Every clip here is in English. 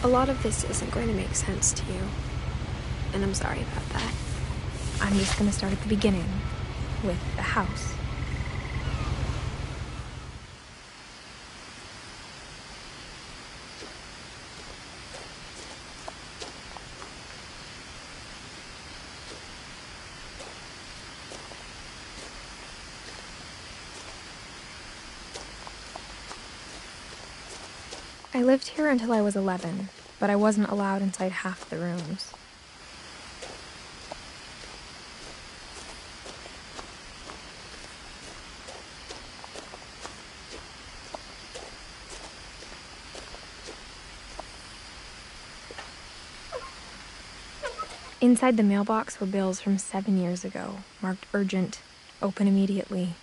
A lot of this isn't going to make sense to you, and I'm sorry about that. I'm just gonna start at the beginning, with the house. I lived here until I was 11, but I wasn't allowed inside half the rooms. Inside the mailbox were bills from 7 years ago, marked urgent, open immediately.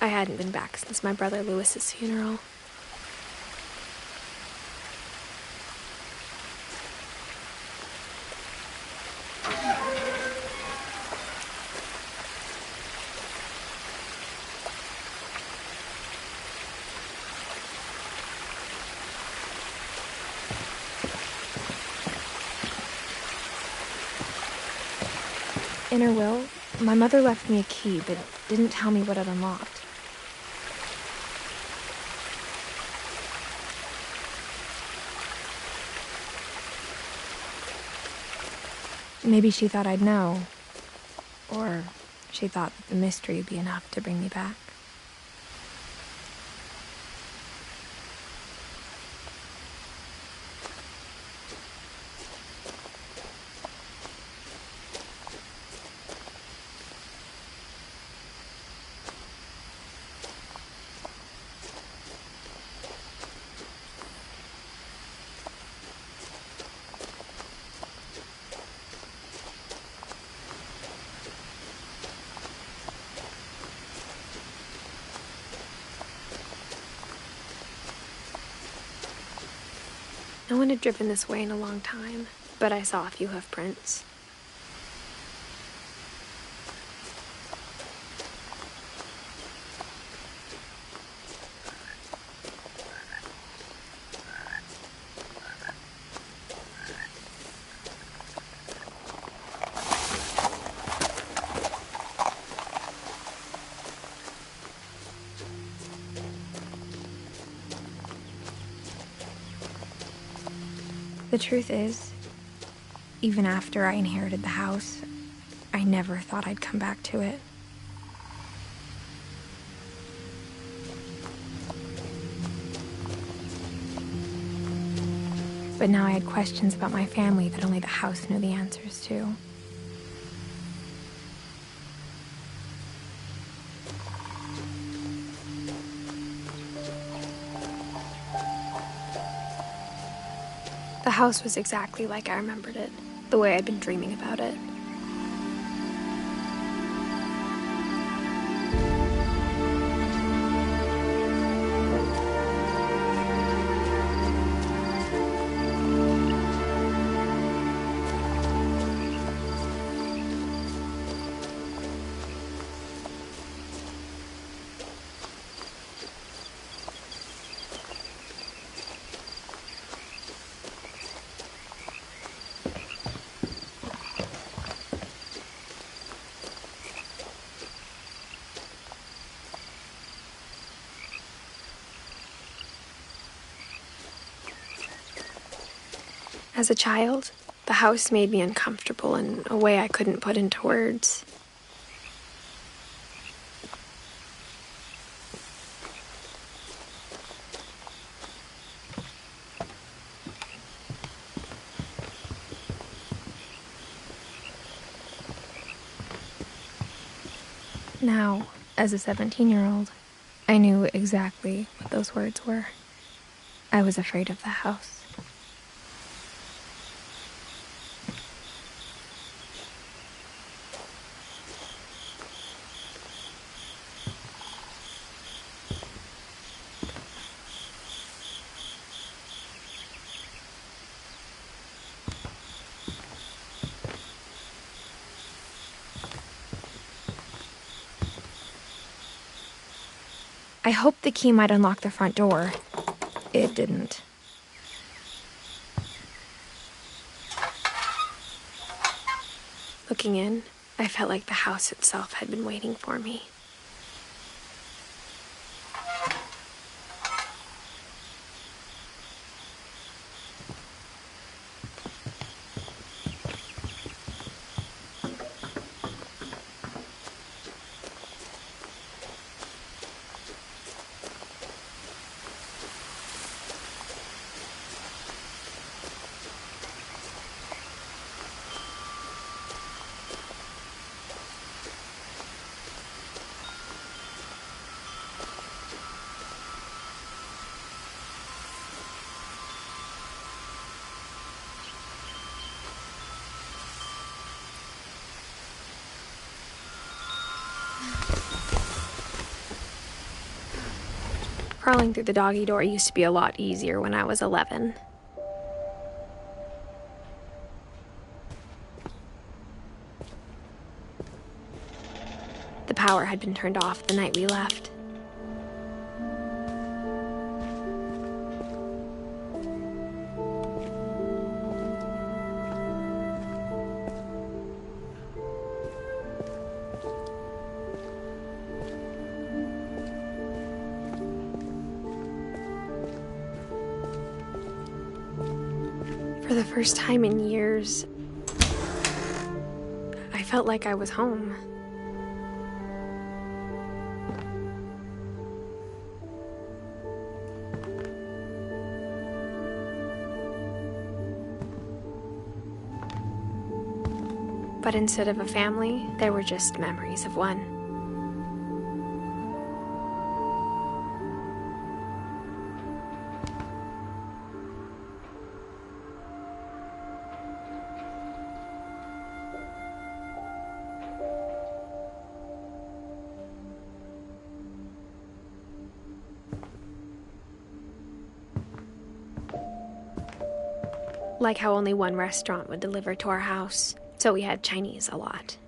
I hadn't been back since my brother Lewis's funeral. In her will, my mother left me a key, but didn't tell me what it unlocked. Maybe she thought I'd know. Or she thought that the mystery would be enough to bring me back. No one had driven this way in a long time, but I saw a few hoof prints. The truth is, even after I inherited the house, I never thought I'd come back to it. But now I had questions about my family that only the house knew the answers to. The house was exactly like I remembered it, the way I'd been dreaming about it. As a child, the house made me uncomfortable in a way I couldn't put into words. Now, as a 17-year-old, I knew exactly what those words were. I was afraid of the house. I hoped the key might unlock the front door. It didn't. Looking in, I felt like the house itself had been waiting for me. Crawling through the doggy door used to be a lot easier when I was 11. The power had been turned off the night we left. For the first time in years, I felt like I was home. But instead of a family, there were just memories of one. Like how only one restaurant would deliver to our house, so we had Chinese a lot.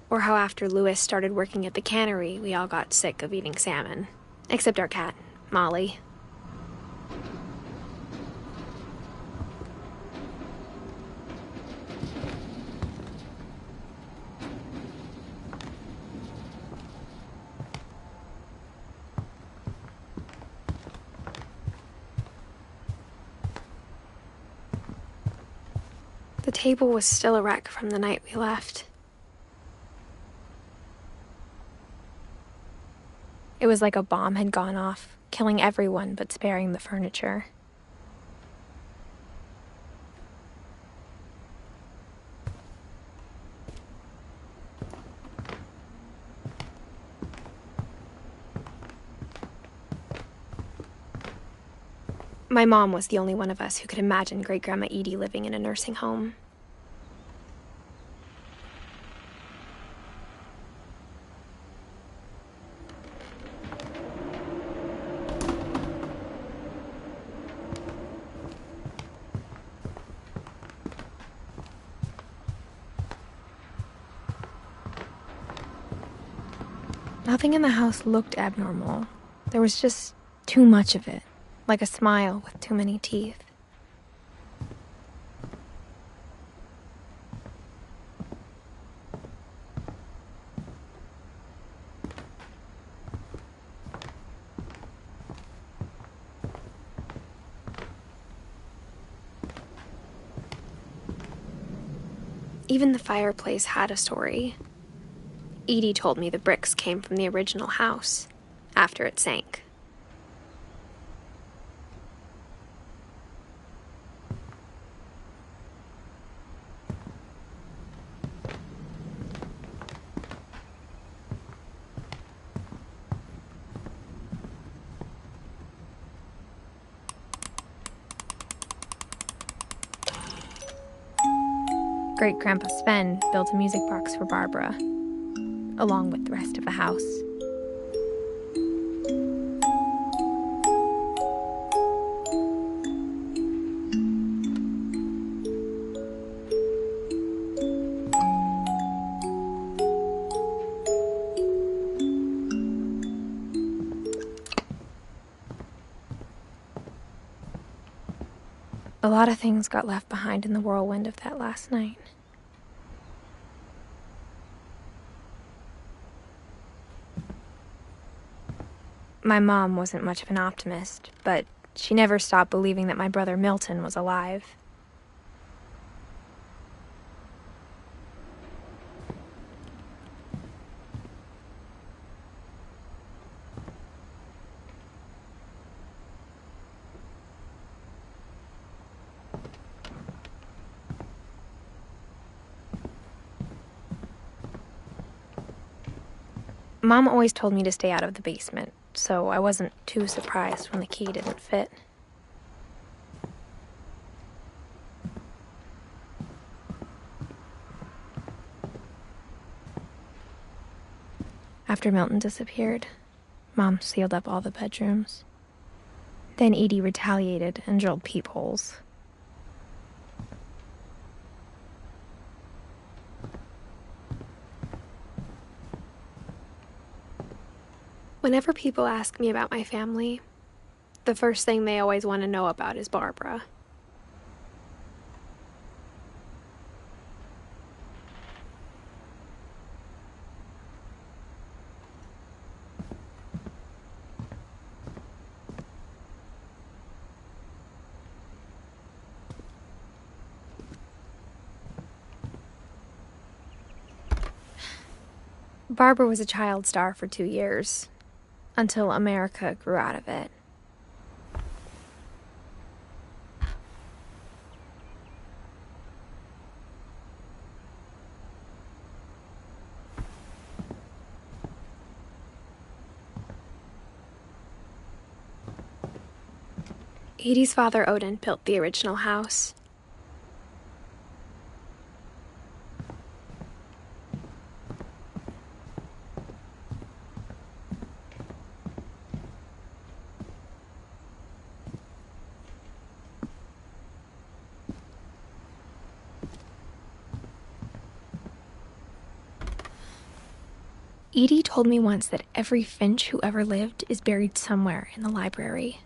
Or how after Louis started working at the cannery, we all got sick of eating salmon. Except our cat, Molly. The table was still a wreck from the night we left. It was like a bomb had gone off, killing everyone but sparing the furniture. My mom was the only one of us who could imagine Great-Grandma Edie living in a nursing home. Nothing in the house looked abnormal. There was just too much of it, like a smile with too many teeth. Even the fireplace had a story. Edie told me the bricks came from the original house, after it sank. Great-Grandpa Sven built a music box for Barbara, along with the rest of the house. A lot of things got left behind in the whirlwind of that last night. My mom wasn't much of an optimist, but she never stopped believing that my brother Milton was alive. Mom always told me to stay out of the basement, so I wasn't too surprised when the key didn't fit. After Milton disappeared, Mom sealed up all the bedrooms. Then Edie retaliated and drilled peepholes. Whenever people ask me about my family, the first thing they always want to know about is Barbara. Barbara was a child star for 2 years, until America grew out of it. Edie's father, Odin, built the original house. Edie told me once that every Finch who ever lived is buried somewhere in the library.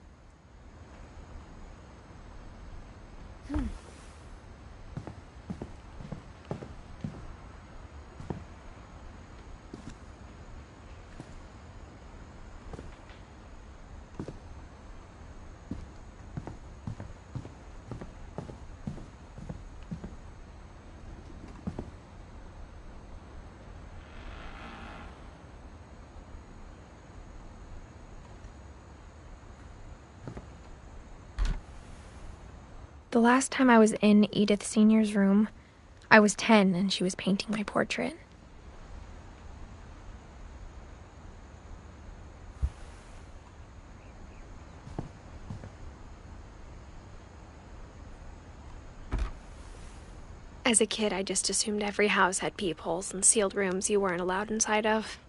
The last time I was in Edith Sr.'s room, I was 10 and she was painting my portrait. As a kid, I just assumed every house had peepholes and sealed rooms you weren't allowed inside of.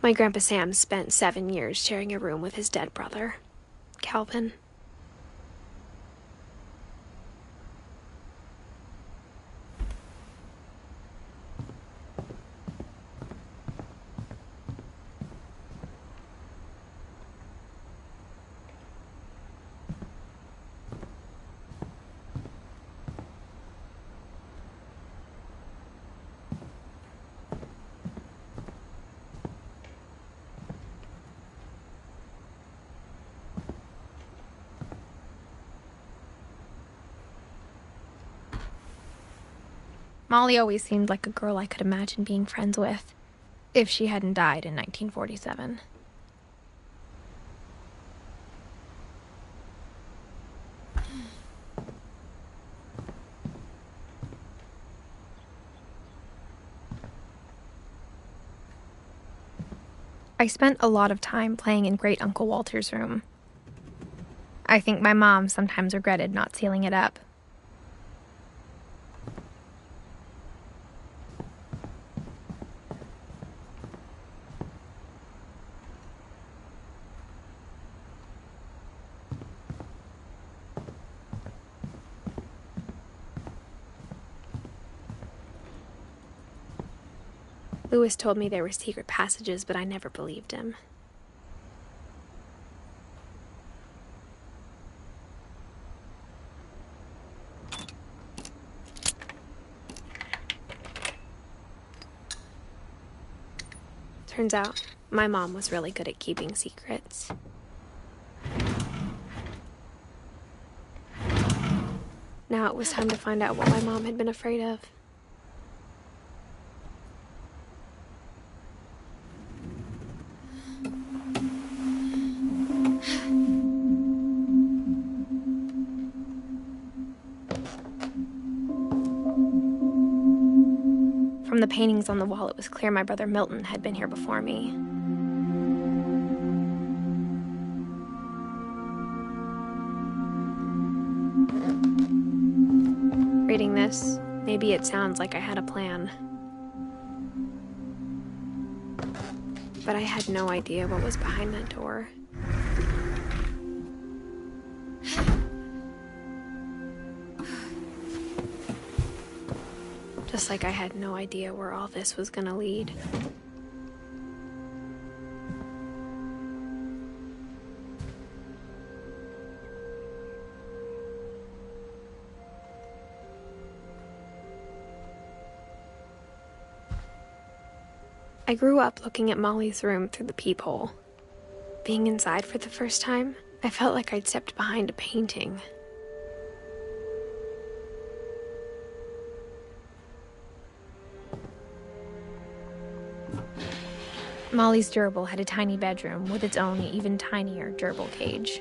My Grandpa Sam spent 7 years sharing a room with his dead brother, Calvin. Molly always seemed like a girl I could imagine being friends with, if she hadn't died in 1947. I spent a lot of time playing in Great Uncle Walter's room. I think my mom sometimes regretted not sealing it up. Lewis told me there were secret passages, but I never believed him. Turns out, my mom was really good at keeping secrets. Now it was time to find out what my mom had been afraid of. From the paintings on the wall, it was clear my brother Milton had been here before me. Reading this, maybe it sounds like I had a plan. But I had no idea what was behind that door. Just like I had no idea where all this was gonna lead. I grew up looking at Molly's room through the peephole. Being inside for the first time, I felt like I'd stepped behind a painting. Molly's gerbil had a tiny bedroom with its own even tinier gerbil cage.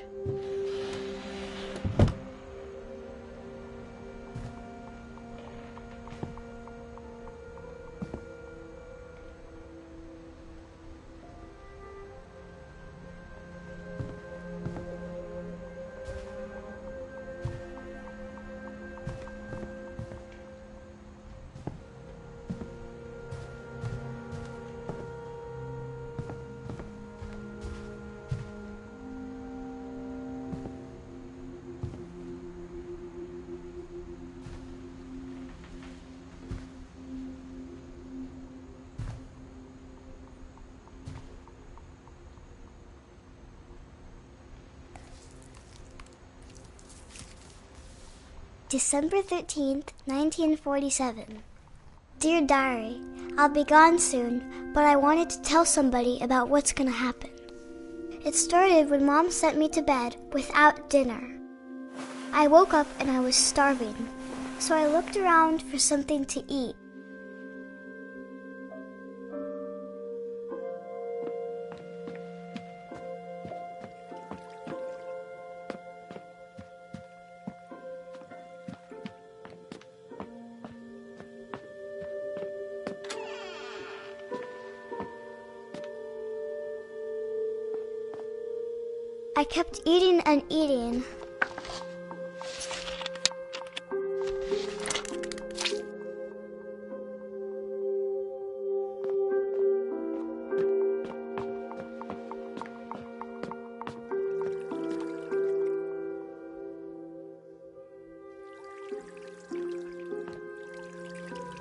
December 13th, 1947. Dear Diary, I'll be gone soon, but I wanted to tell somebody about what's gonna happen. It started when Mom sent me to bed without dinner. I woke up and I was starving, so I looked around for something to eat. I kept eating and eating.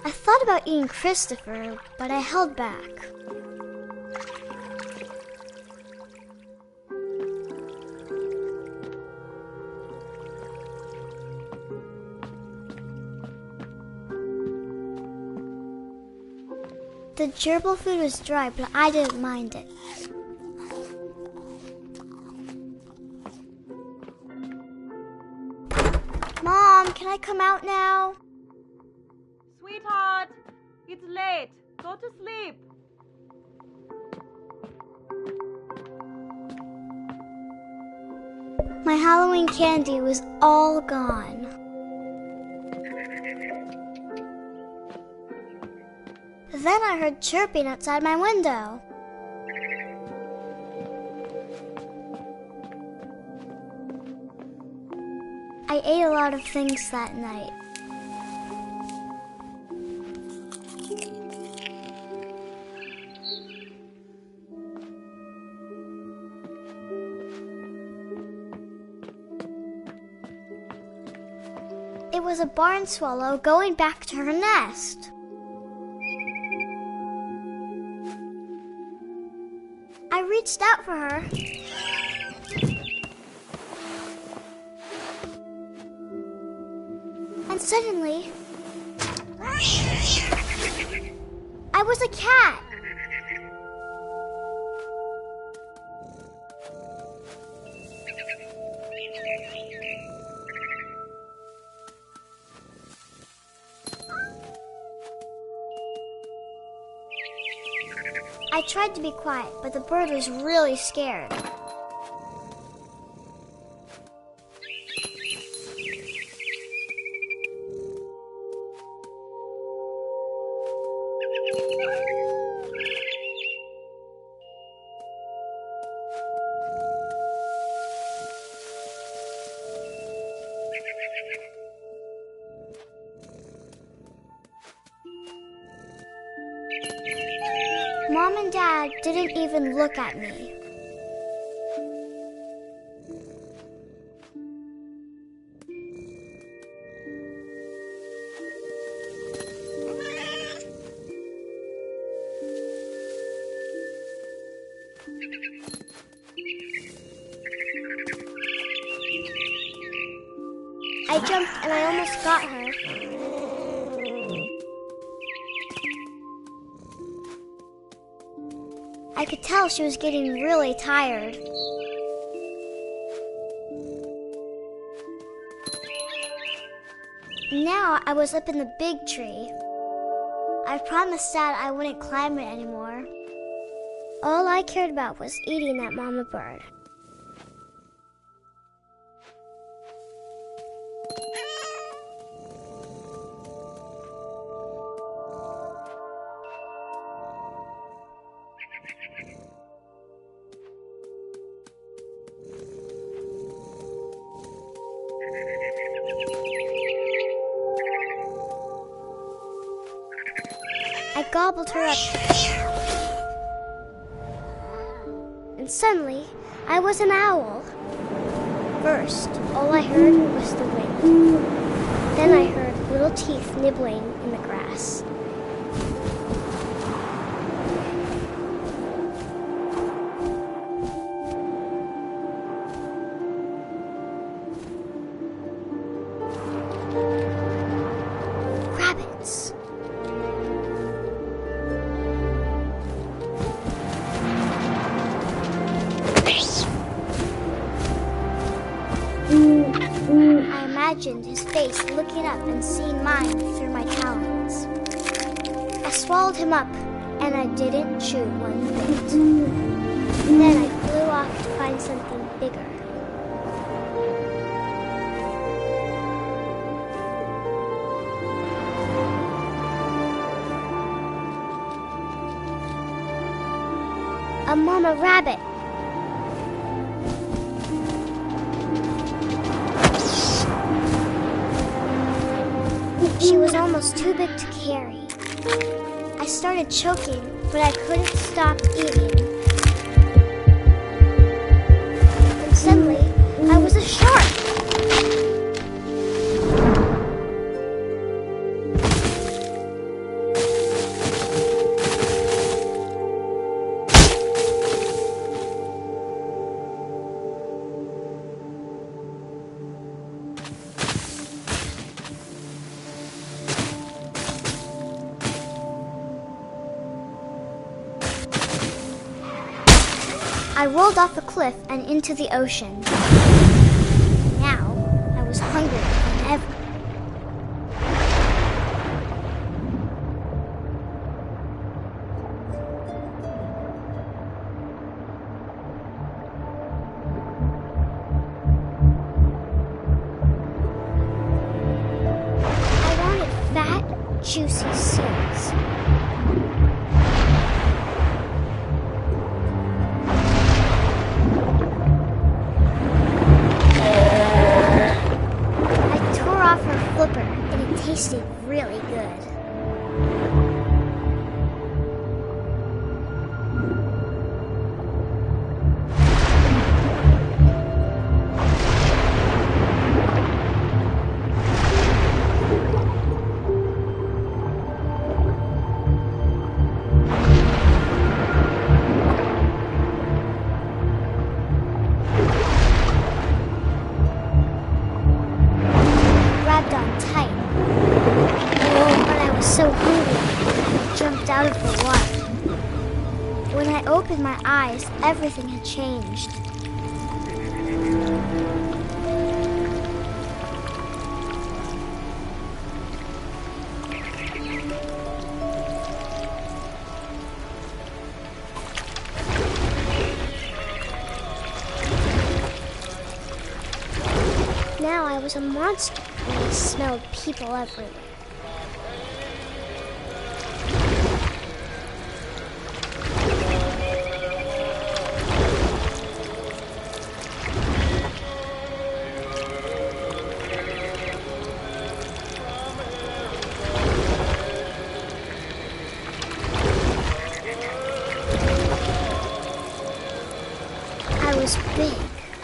I thought about eating Christopher, but I held back. The gerbil food was dry, but I didn't mind it. Mom, can I come out now? Sweetheart, it's late. Go to sleep. My Halloween candy was all gone. Then I heard chirping outside my window. I ate a lot of things that night. It was a barn swallow going back to her nest. reached out for her. And suddenly, I was a cat. I tried to be quiet, but the bird was really scared. Mom and Dad didn't even look at me. I jumped and I almost got her. I could tell she was getting really tired. Now I was up in the big tree. I promised Dad I wouldn't climb it anymore. All I cared about was eating that mama bird. I gobbled her up. And suddenly, I was an owl. First, all I heard was the wind. Then I heard little teeth nibbling in the grass. Rabbits. I imagined his face looking up and seeing mine through my talons. I swallowed him up, and I didn't chew one bit. Then I flew off to find something bigger. A mama rabbit. She was almost too big to carry. I started choking, but I couldn't stop eating. And suddenly, I was a shark. I rolled off a cliff and into the ocean. Now, I was hungrier than ever. I wanted fat, juicy seeds. And it tasted really good. so hungry, I jumped out of the water. When I opened my eyes, everything had changed. Now I was a monster, and I smelled people everywhere. I was big,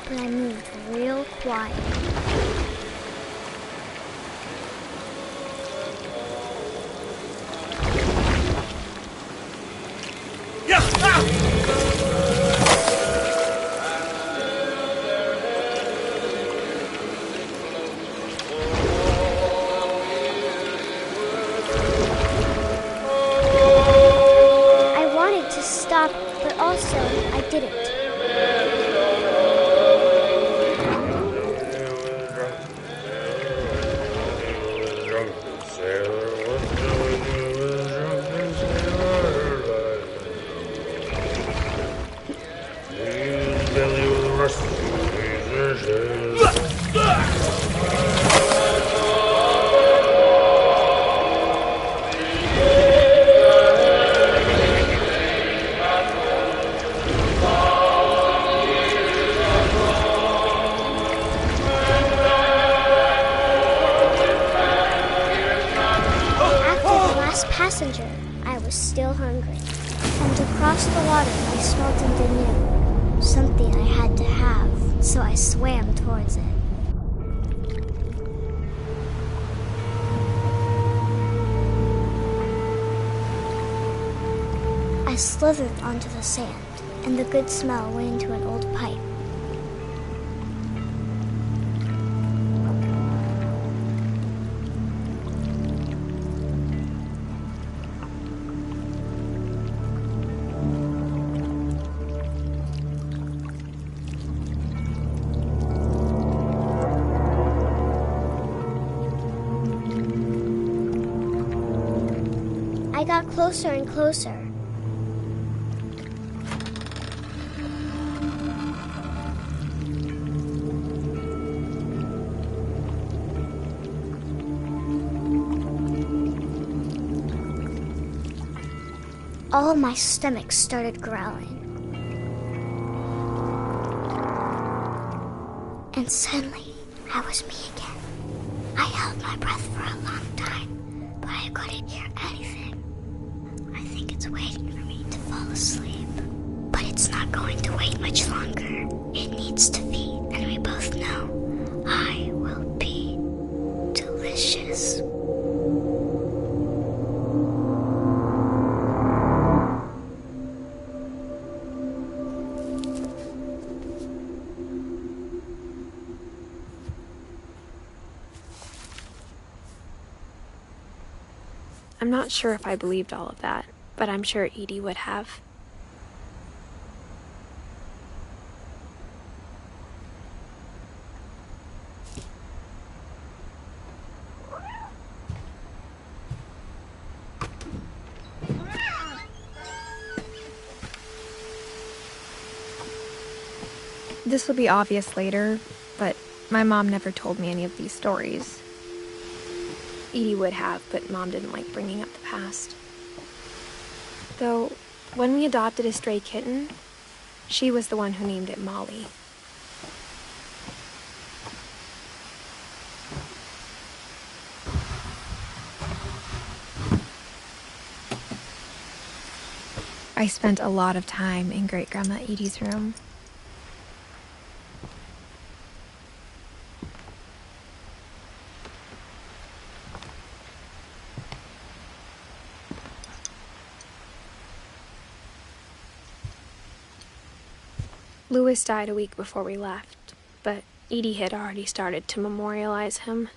but I moved real quiet. I wanted to stop, but also I didn't. Passenger, I was still hungry. And across the water, I smelled something new. Something I had to have, so I swam towards it. I slithered onto the sand, and the good smell went into an old pipe. I got closer and closer. All my stomach started growling. And suddenly, I was me again. I held my breath for a long time, but I couldn't hear anything. I think it's waiting for me to fall asleep. But it's not going to wait much longer. It needs to feed, and we both know I will be delicious. I'm not sure if I believed all of that, but I'm sure Edie would have. This will be obvious later, but my mom never told me any of these stories. Edie would have, but Mom didn't like bringing up the past. Though, when we adopted a stray kitten, she was the one who named it Molly. I spent a lot of time in Great-Grandma Edie's room. Louis died a week before we left, but Edie had already started to memorialize him.